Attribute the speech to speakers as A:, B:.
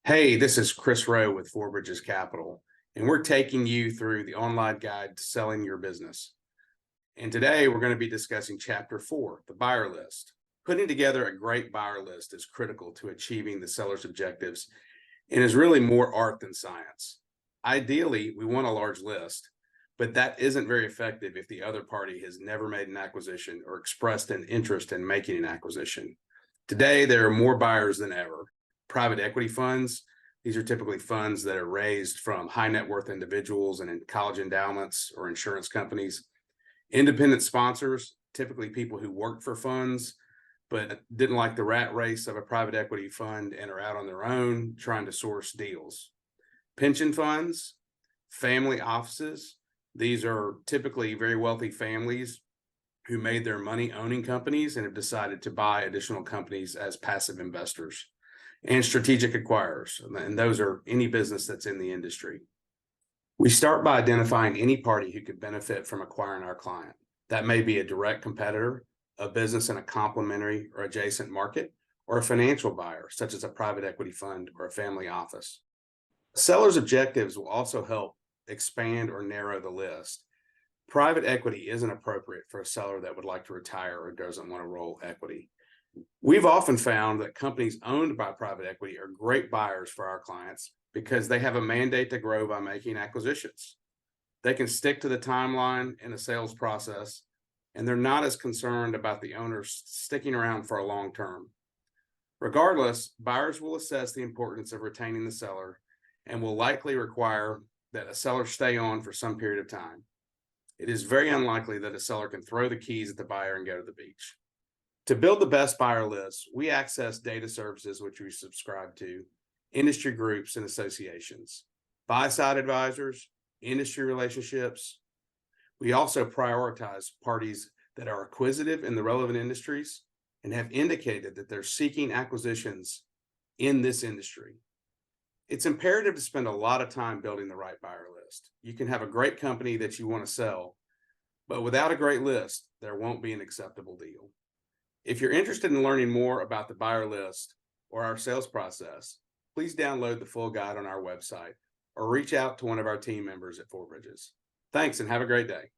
A: Hey, this is Chris Rowe with Four Bridges Capital, and we're taking you through the online guide to selling your business. And today we're going to be discussing Chapter 4, the buyer list. Putting together a great buyer list is critical to achieving the seller's objectives and is really more art than science. Ideally, we want a large list, but that isn't very effective if the other party has never made an acquisition or expressed an interest in making an acquisition. Today, there are more buyers than ever. Private equity funds, these are typically funds that are raised from high net worth individuals and in college endowments or insurance companies. Independent sponsors, typically people who work for funds but didn't like the rat race of a private equity fund and are out on their own trying to source deals. Pension funds, family offices, these are typically very wealthy families who made their money owning companies and have decided to buy additional companies as passive investors. And strategic acquirers, and those are any business that's in the industry. We start by identifying any party who could benefit from acquiring our client. That may be a direct competitor, a business in a complementary or adjacent market, or a financial buyer, such as a private equity fund or a family office. Seller's objectives will also help expand or narrow the list. Private equity isn't appropriate for a seller that would like to retire or doesn't want to roll equity. We've often found that companies owned by private equity are great buyers for our clients because they have a mandate to grow by making acquisitions. They can stick to the timeline in a sales process, and they're not as concerned about the owners sticking around for a long term. Regardless, buyers will assess the importance of retaining the seller and will likely require that a seller stay on for some period of time. It is very unlikely that a seller can throw the keys at the buyer and go to the beach. To build the best buyer list, we access data services which we subscribe to, industry groups and associations, buy-side advisors, industry relationships. We also prioritize parties that are acquisitive in the relevant industries and have indicated that they're seeking acquisitions in this industry. It's imperative to spend a lot of time building the right buyer list. You can have a great company that you want to sell, but without a great list, there won't be an acceptable deal. If you're interested in learning more about the buyer list or our sales process, please download the full guide on our website or reach out to one of our team members at Four Bridges. Thanks and have a great day.